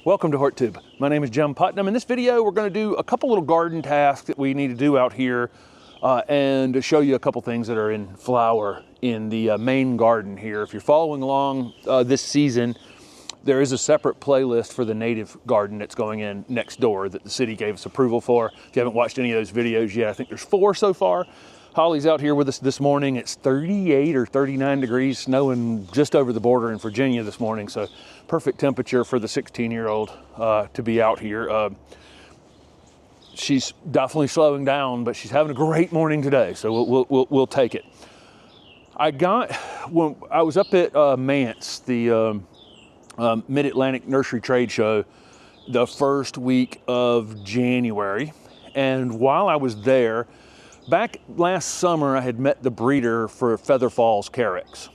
Welcome to HortTube. My name is Jim Putnam. In this video, we're going to do a couple little garden tasks that we need to do out here and to show you a couple things that are in flower in the main garden here. If you're following along this season, there is a separate playlist for the native garden that's going in next door that the city gave us approval for. If you haven't watched any of those videos yet, I think there's 4 so far. Holly's out here with us this morning. It's 38 or 39 degrees, snowing just over the border in Virginia this morning, so perfect temperature for the 16-year-old to be out here. She's definitely slowing down, but she's having a great morning today, so we'll take it. When I was up at Mance, the Mid-Atlantic Nursery Trade Show, the first week of January, and while I was there, back last summer, I had met the breeder for Feather Falls Carex.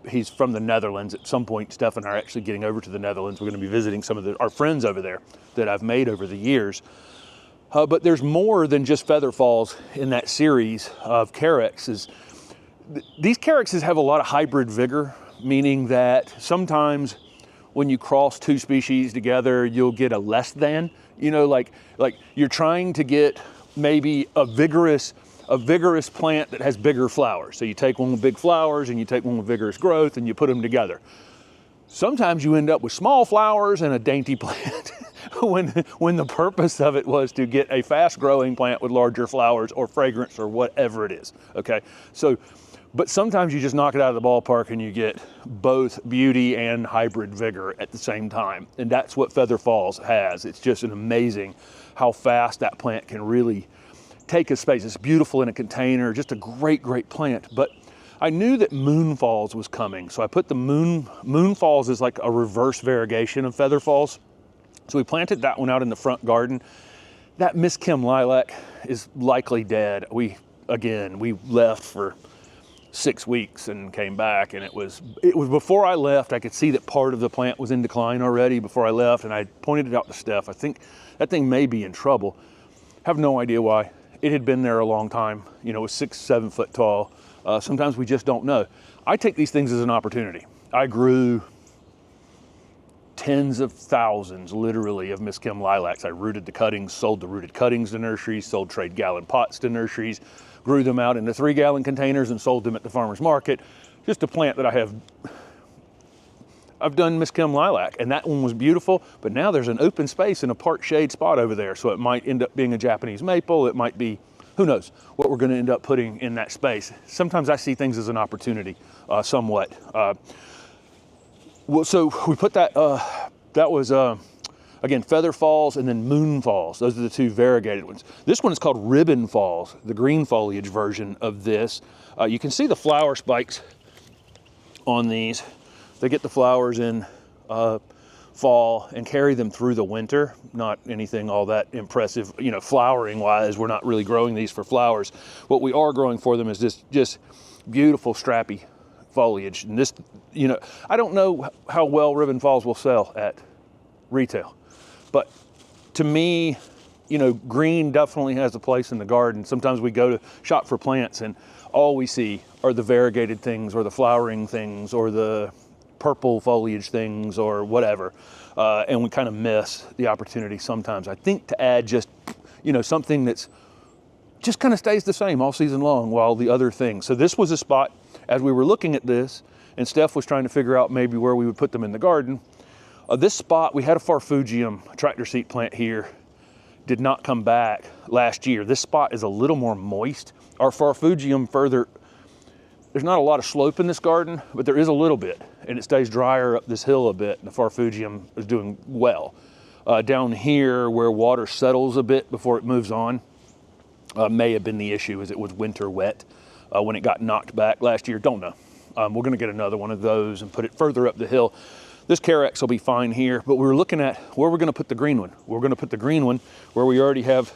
He's from the Netherlands. At some point, Steph and I are actually getting over to the Netherlands. We're going to be visiting some of our friends over there that I've made over the years. But there's more than just Feather Falls in that series of Carexes. These Carexes have a lot of hybrid vigor, meaning that sometimes when you cross 2 species together, you'll get a less than. You know, like you're trying to get maybe a vigorous plant that has bigger flowers. So you take one with big flowers and you take one with vigorous growth and you put them together. Sometimes you end up with small flowers and a dainty plant when the purpose of it was to get a fast growing plant with larger flowers or fragrance or whatever it is, okay? So, but sometimes you just knock it out of the ballpark and you get both beauty and hybrid vigor at the same time. And that's what Feather Falls has. It's just an amazing how fast that plant can really take a space. It's beautiful in a container, just a great, great plant. But I knew that Moon Falls was coming. So I put the Moon Falls is like a reverse variegation of Feather Falls. So we planted that one out in the front garden. That Miss Kim lilac is likely dead. We left for 6 weeks and came back, and it was before I left. I could see that part of the plant was in decline already before I left, and I pointed it out to Steph. I think that thing may be in trouble. Have no idea why. It had been there a long time. You know, it was 6-7 foot tall. Sometimes we just don't know. I take these things as an opportunity. I grew tens of thousands, literally, of Miss Kim lilacs. I rooted the cuttings, sold the rooted cuttings to nurseries, sold trade gallon pots to nurseries, grew them out into 3-gallon containers and sold them at the farmer's market. Just a plant that I've done Miss Kim lilac, and that one was beautiful, but now there's an open space in a part shade spot over there, so it might end up being a Japanese maple. It might be, who knows, what we're going to end up putting in that space. Sometimes I see things as an opportunity, somewhat. Well, so we put that, that was, again, Feather Falls and then Moon Falls. Those are the 2 variegated ones. This one is called Ribbon Falls, the green foliage version of this. You can see the flower spikes on these. They get the flowers in fall and carry them through the winter. Not anything all that impressive, you know, flowering wise. We're not really growing these for flowers. What we are growing for them is this just beautiful strappy foliage. And this, you know, I don't know how well Ribbon Falls will sell at retail, but to me, you know, green definitely has a place in the garden. Sometimes we go to shop for plants and all we see are the variegated things or the flowering things or the purple foliage things or whatever, and we kind of miss the opportunity sometimes, I think, to add just, you know, something that's just kind of stays the same all season long while the other things. So this was a spot, as we were looking at this, and Steph was trying to figure out maybe where we would put them in the garden. This spot, we had a Farfugium tractor seat plant here, did not come back last year. This spot is a little more moist. Our Farfugium further, there's not a lot of slope in this garden, but there is a little bit, and it stays drier up this hill a bit, and the Farfugium is doing well. Down here, where water settles a bit before it moves on, may have been the issue, as it was winter wet when it got knocked back last year. Don't know. We're gonna get another one of those and put it further up the hill. This Carex will be fine here, but we were looking at where we're gonna put the green one. We're gonna put the green one where we already have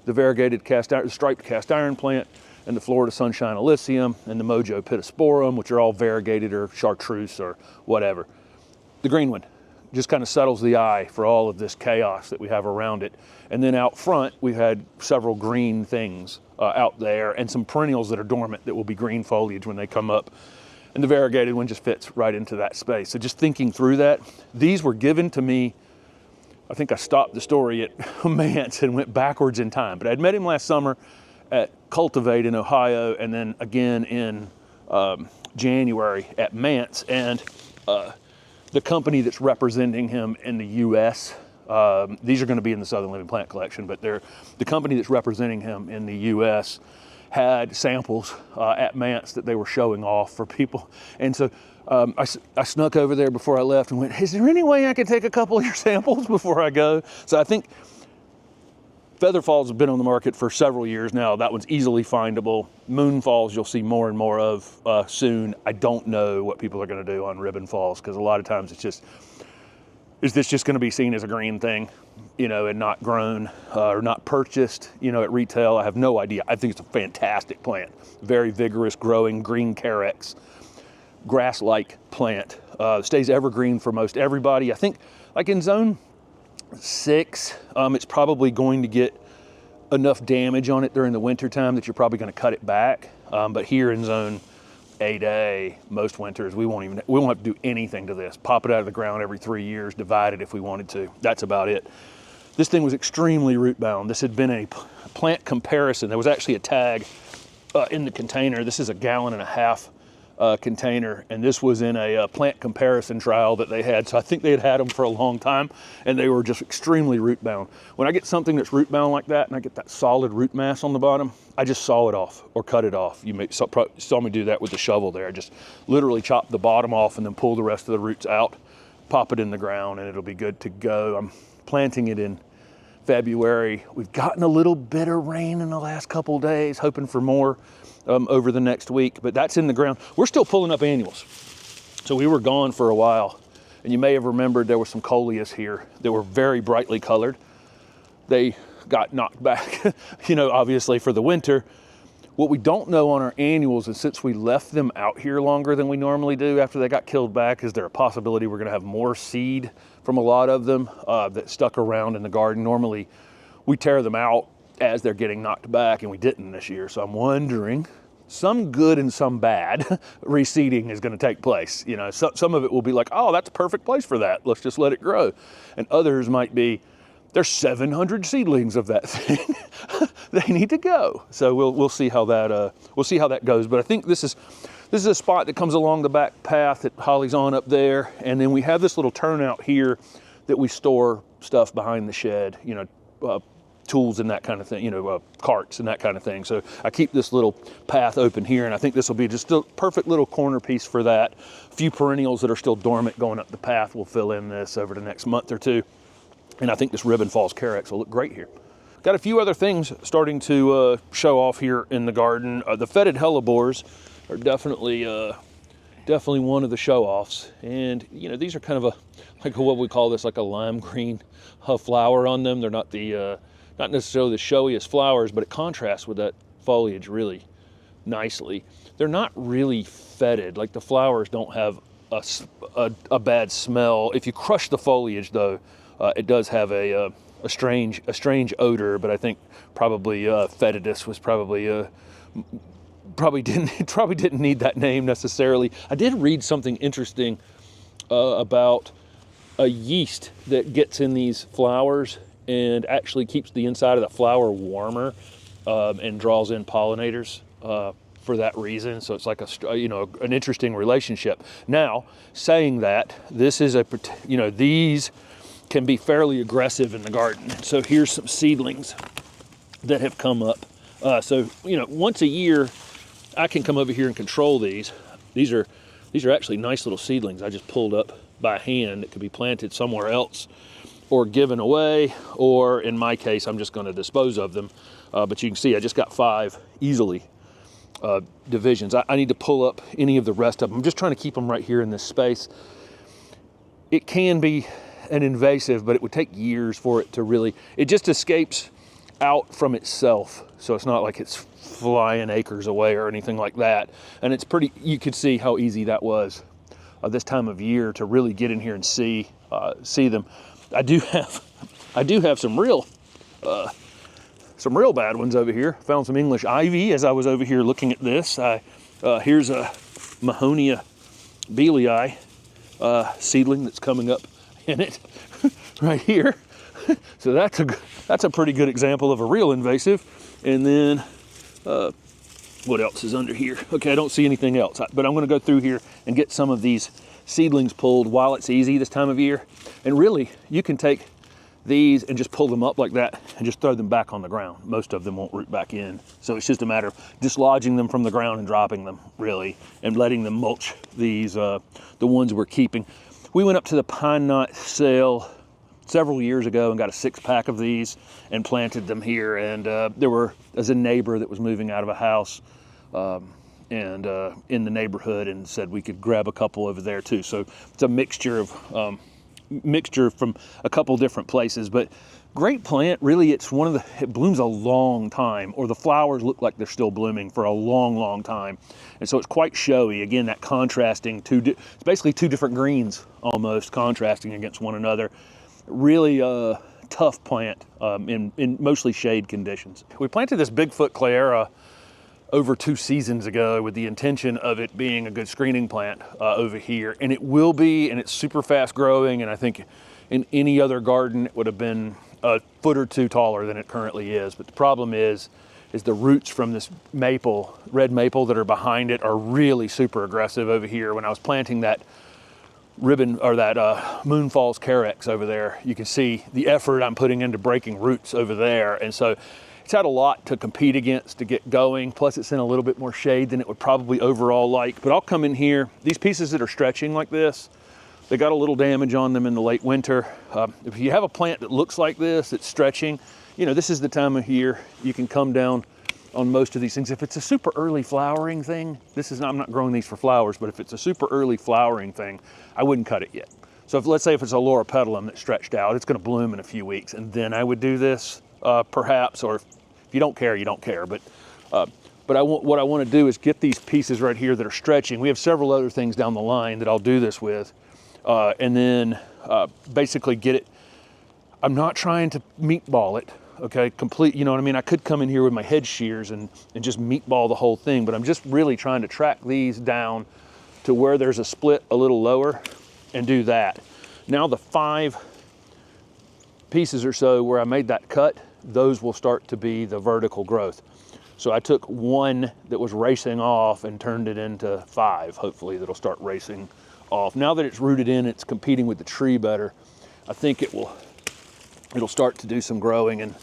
the variegated striped cast iron plant, and the Florida Sunshine Elysium, and the Mojo Pittosporum, which are all variegated or chartreuse or whatever. The green one just kind of settles the eye for all of this chaos that we have around it. And then out front, we've had several green things out there and some perennials that are dormant that will be green foliage when they come up. And the variegated one just fits right into that space. So just thinking through that, these were given to me I think I stopped the story at Mance and went backwards in time. But I'd met him last summer at Cultivate in Ohio, and then again in January at Mance. And the company that's representing him in the U.S., these are going to be in the Southern Living Plant Collection, but the company that's representing him in the U.S. had samples at Mance that they were showing off for people. And so I snuck over there before I left and went, is there any way I can take a couple of your samples before I go? So I think Feather Falls have been on the market for several years now. That one's easily findable. Moon Falls you'll see more and more of soon. I don't know what people are going to do on Ribbon Falls, because a lot of times it's just, is this just going to be seen as a green thing, you know, and not grown or not purchased, you know, at retail? I have no idea. I think it's a fantastic plant. Very vigorous, growing, green Carex, grass-like plant. Stays evergreen for most everybody. I think like in zone 6, it's probably going to get enough damage on it during the winter time that you're probably going to cut it back. But here in zone 8A, most winters, we won't have to do anything to this. Pop it out of the ground every 3 years, divide it if we wanted to. That's about it. This thing was extremely root bound. This had been a plant comparison. There was actually a tag in the container. This is a 1.5 gallon container, and this was in a plant comparison trial that they had. So I think they had them for a long time, and they were just extremely root bound. When I get something that's root bound like that, and I get that solid root mass on the bottom, I just saw it off or cut it off. You saw me do that with the shovel there. I just literally chop the bottom off and then pull the rest of the roots out, pop it in the ground, and it'll be good to go. I'm planting it in February. We've gotten a little bit of rain in the last couple days, hoping for more over the next week, but that's in the ground. We're still pulling up annuals. So we were gone for a while, and you may have remembered there were some coleus here that were very brightly colored. They got knocked back, you know, obviously for the winter. What we don't know on our annuals is, since we left them out here longer than we normally do after they got killed back, is there a possibility we're gonna have more seed from a lot of them that stuck around in the garden? Normally we tear them out as they're getting knocked back, and we didn't this year. So I'm wondering, some good and some bad reseeding is going to take place. You know, some of it will be like, oh, that's a perfect place for that, let's just let it grow. And others might be, there's 700 seedlings of that thing. They need to go. So we'll see how that goes. But I think this is a spot that comes along the back path that Holly's on up there, and then we have this little turnout here that we store stuff behind the shed. You know, tools and that kind of thing, you know, carts and that kind of thing. So I keep this little path open here, and I think this will be just a perfect little corner piece for that. A few perennials that are still dormant going up the path will fill in this over the next month or two. And I think this Ribbon Falls Carex will look great here. Got a few other things starting to show off here in the garden. The fetid hellebores are definitely one of the show-offs. And, you know, these are kind of like what we call this, like a lime green flower on them. They're not not necessarily the showiest flowers, but it contrasts with that foliage really nicely. They're not really fetid. Like, the flowers don't have a bad smell. If you crush the foliage, though, it does have a strange odor. But I think probably fetidus was probably didn't need that name necessarily. I did read something interesting about a yeast that gets in these flowers and actually keeps the inside of the flower warmer and draws in pollinators for that reason. So it's like an interesting relationship. Now, saying that, this is these can be fairly aggressive in the garden. So here's some seedlings that have come up. So once a year, I can come over here and control these. These are actually nice little seedlings I just pulled up by hand that could be planted somewhere else, or given away, or in my case, I'm just going to dispose of them. But you can see I just got 5 easily divisions. I need to pull up any of the rest of them. I'm just trying to keep them right here in this space. It can be an invasive, but it would take years for it to really, it just escapes out from itself. So it's not like it's flying acres away or anything like that. And it's pretty, you could see how easy that was this time of year to really get in here and see them. I do have some real bad ones over here. Found some English ivy as I was over here looking at this. Here's a Mahonia Bealii seedling that's coming up in it right here. So that's a pretty good example of a real invasive. And then what else is under here? Okay, I don't see anything else, but I'm gonna go through here and get some of these seedlings pulled while it's easy this time of year. And really, you can take these and just pull them up like that and just throw them back on the ground. Most of them won't root back in. So it's just a matter of dislodging them from the ground and dropping them, really, and letting them mulch these, the ones we're keeping. We went up to the pine knot sale several years ago and got a 6-pack of these and planted them here. And there's a neighbor that was moving out of a house in the neighborhood and said we could grab a couple over there too. So it's a mixture from a couple different places, but great plant. Really, it's it blooms a long time, or the flowers look like they're still blooming for a long time. And so it's quite showy. Again, that contrasting it's basically two different greens almost contrasting against one another. Really tough plant in mostly shade conditions. We planted this Bigfoot Clara over 2 seasons ago with the intention of it being a good screening plant over here, and it will be, and it's super fast growing, and I think in any other garden it would have been a foot or two taller than it currently is. But the problem is the roots from this maple, red maple that are behind it, are really super aggressive over here. When I was planting that ribbon, or that Moonfalls Carex over there, you can see the effort I'm putting into breaking roots over there. And so it's had a lot to compete against to get going. Plus it's in a little bit more shade than it would probably overall like. But I'll come in here, these pieces that are stretching like this, they got a little damage on them in the late winter. If you have a plant that looks like this, it's stretching, you know, this is the time of year you can come down on most of these things. If it's a super early flowering thing, I'm not growing these for flowers, but if it's a super early flowering thing, I wouldn't cut it yet. So let's say if it's a Laura petalum that's stretched out, it's gonna bloom in a few weeks, and then I would do this perhaps, or if you don't care, you don't care. But what I want to do is get these pieces right here that are stretching. We have several other things down the line that I'll do this with, and then basically get it. I'm not trying to meatball it, okay, complete, you know what I mean? I could come in here with my head shears and just meatball the whole thing, but I'm just really trying to track these down to where there's a split a little lower and do that. Now the 5 pieces or so where I made that cut, those will start to be the vertical growth. So I took one that was racing off and turned it into 5, hopefully, that'll start racing off. Now that it's rooted in, it's competing with the tree better. I think it'll start to do some growing and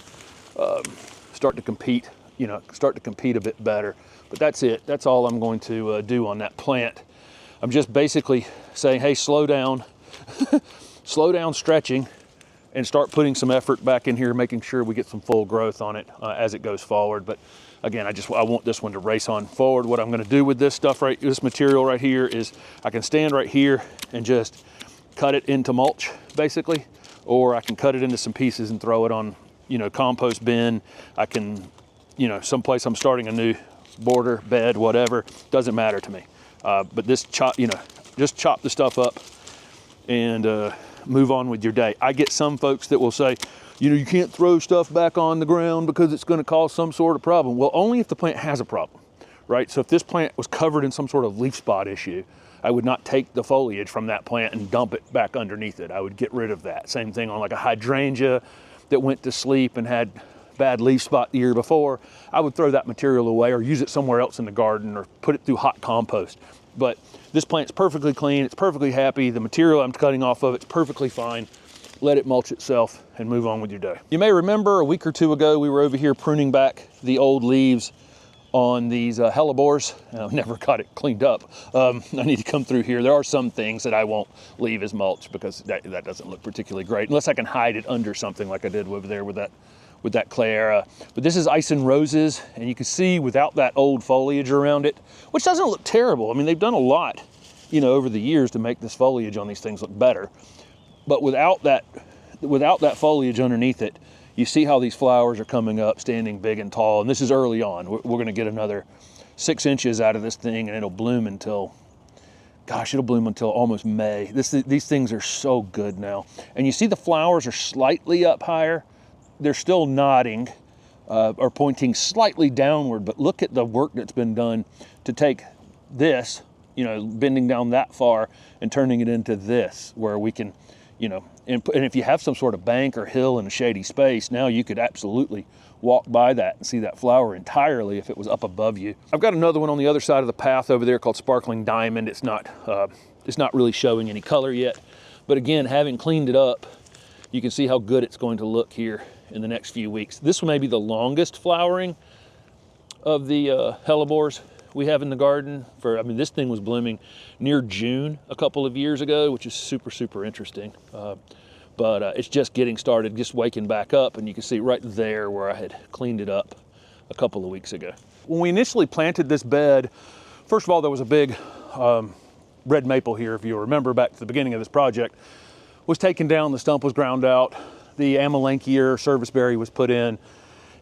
start to compete a bit better. But that's it. That's all I'm going to do on that plant. I'm just basically saying, hey, slow down, slow down stretching, and start putting some effort back in here, making sure we get some full growth on it as it goes forward. But again, I want this one to race on forward. What I'm gonna do with this stuff, this material right here, is I can stand right here and just cut it into mulch, basically, or I can cut it into some pieces and throw it on, you know, compost bin. I can, you know, someplace I'm starting a new border, bed, whatever, doesn't matter to me. But this just chop the stuff up and move on with your day. I get some folks that will say, you know, you can't throw stuff back on the ground because it's going to cause some sort of problem. Well, only if the plant has a problem, right? So if this plant was covered in some sort of leaf spot issue, I would not take the foliage from that plant and dump it back underneath it. I would get rid of that. Same thing on like a hydrangea that went to sleep and had bad leaf spot the year before. I would throw that material away or use it somewhere else in the garden or put it through hot compost. But this plant's perfectly clean, it's perfectly happy. The material I'm cutting off of it's perfectly fine. Let it mulch itself and move on with your day. You may remember a week or two ago, we were over here pruning back the old leaves on these hellebores. I never got it cleaned up. I need to come through here. There are some things that I won't leave as mulch because that doesn't look particularly great, unless I can hide it under something like I did over there with that Clara. But this is ice and roses, and you can see without that old foliage around it, which doesn't look terrible. I mean, they've done a lot, you know, over the years to make this foliage on these things look better. But without that foliage underneath it, you see how these flowers are coming up, standing big and tall. And this is early on. We're gonna get another 6 inches out of this thing, and it'll bloom until, gosh, it'll bloom until almost May. These things are so good now. And you see the flowers are slightly up higher. They're still nodding or pointing slightly downward, but look at the work that's been done to take this, you know, bending down that far and turning it into this, where we can, you know, And if you have some sort of bank or hill in a shady space, now you could absolutely walk by that and see that flower entirely if it was up above you. I've got another one on the other side of the path over there called Sparkling Diamond. It's not really showing any color yet, but again, having cleaned it up, you can see how good it's going to look here in the next few weeks. This may be the longest flowering of the hellebores we have in the garden. I mean, this thing was blooming near June a couple of years ago, which is super, super interesting. But it's just getting started, just waking back up, and you can see right there where I had cleaned it up a couple of weeks ago. When we initially planted this bed, first of all, there was a big red maple here, if you remember back to the beginning of this project, was taken down, the stump was ground out, the Amelanchier serviceberry was put in,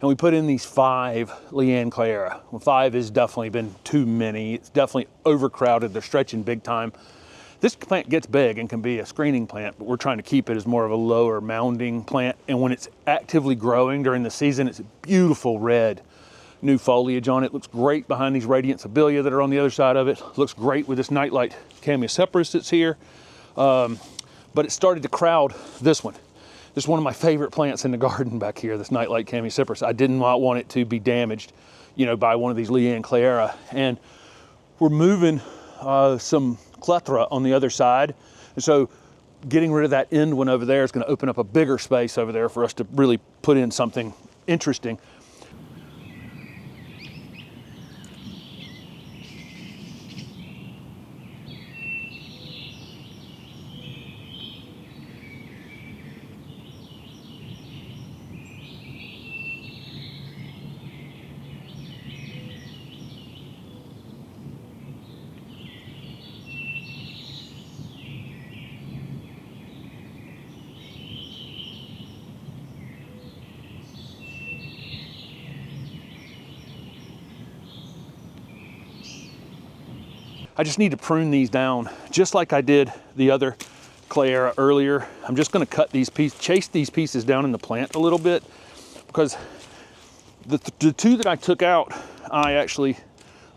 and we put in these 5 Leanne Clara. Well, 5 has definitely been too many. It's definitely overcrowded. They're stretching big time. This plant gets big and can be a screening plant, but we're trying to keep it as more of a lower mounding plant. And when it's actively growing during the season, it's a beautiful red new foliage on it. Looks great behind these Radiant Sibylla that are on the other side of it. Looks great with this Nightlight Chamaecyparis that's here. But it started to crowd this one. This is one of my favorite plants in the garden back here, this Nightlight Chamaecyparis. I did not want it to be damaged, by one of these Leanne Clara. And we're moving some Clethra on the other side. And so getting rid of that end one over there is going to open up a bigger space over there for us to really put in something interesting. I just need to prune these down, just like I did the other Clara earlier. I'm just gonna cut these pieces, chase these pieces down in the plant a little bit, because the 2 that I took out, I actually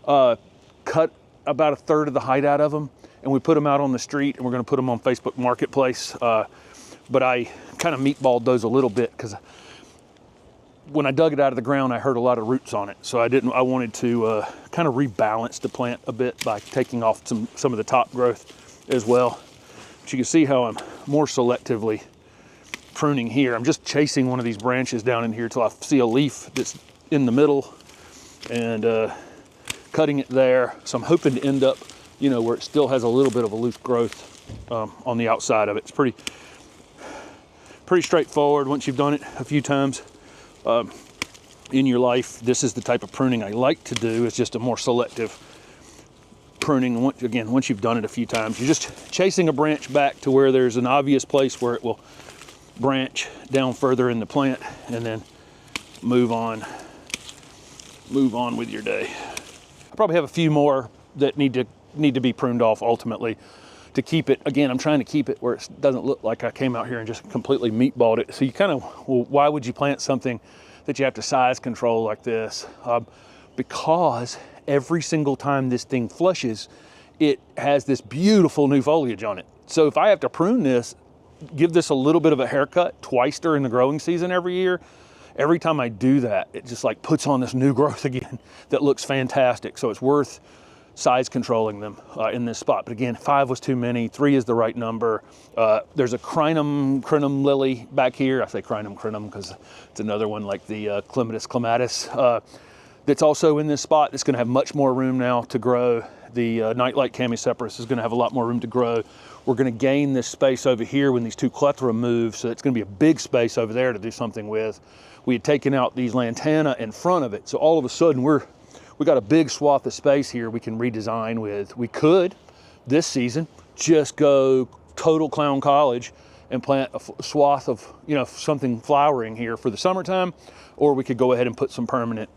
cut about 1/3 of the height out of them, and we put them out on the street, and we're gonna put them on Facebook Marketplace. But I kind of meatballed those a little bit, because when I dug it out of the ground, I heard a lot of roots on it. So I wanted to kind of rebalance the plant a bit by taking off some of the top growth as well. But you can see how I'm more selectively pruning here. I'm just chasing one of these branches down in here till I see a leaf that's in the middle and cutting it there. So I'm hoping to end up, where it still has a little bit of a loose growth on the outside of it. It's pretty straightforward once you've done it a few times. In your life. This is the type of pruning I like to do. It's just a more selective pruning. Again, once you've done it a few times, you're just chasing a branch back to where there's an obvious place where it will branch down further in the plant, and then move on with your day. I probably have a few more that need to be pruned off ultimately to keep it. Again, I'm trying to keep it where it doesn't look like I came out here and just completely meatballed it. So you kind of, well, why would you plant something that you have to size control like this? Because every single time this thing flushes, it has this beautiful new foliage on it. So if I have to prune this, give this a little bit of a haircut twice during the growing season every year, every time I do that, it just like puts on this new growth again that looks fantastic. So it's worth size controlling them in this spot. But again, 5 was too many, 3 is the right number. There's a crinum lily back here. I say crinum because it's another one like the Clematis clematis that's also in this spot. It's gonna have much more room now to grow. The Nightlight Chamaecyparis is gonna have a lot more room to grow. We're gonna gain this space over here when these 2 Clethra move, so it's gonna be a big space over there to do something with. We had taken out these Lantana in front of it, so all of a sudden we got a big swath of space here we can redesign with. We could, this season, just go total clown college and plant a swath of, something flowering here for the summertime, or we could go ahead and put some permanent,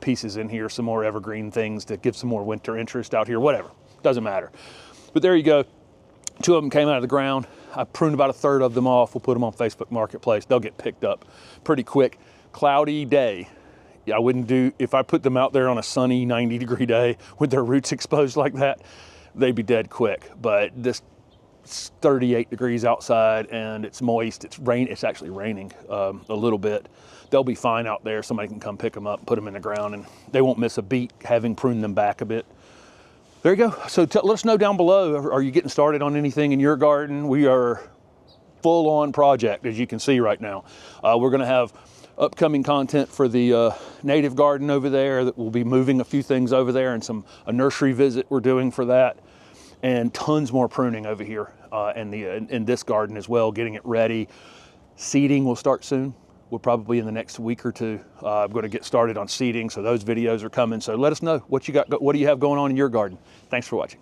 pieces in here, some more evergreen things to give some more winter interest out here, whatever, doesn't matter. But there you go. 2 of them came out of the ground. I pruned about 1/3 of them off. We'll put them on Facebook Marketplace. They'll get picked up pretty quick. Cloudy day. I wouldn't do, if I put them out there on a sunny 90-degree day with their roots exposed like that, they'd be dead quick. But this it's 38 degrees outside and it's moist, it's actually raining a little bit, they'll be fine out there. Somebody can come pick them up, put them in the ground, and they won't miss a beat having pruned them back a bit. There you go. So let us know down below, are you getting started on anything in your garden? We are full on project, as you can see right now. We're gonna have upcoming content for the native garden over there, that we'll be moving a few things over there, and a nursery visit we're doing for that, and tons more pruning over here in this garden as well, getting it ready. Seeding will start soon. We'll probably in the next week or two. I'm going to get started on seeding, so those videos are coming. So let us know what you got, what do you have going on in your garden. Thanks for watching.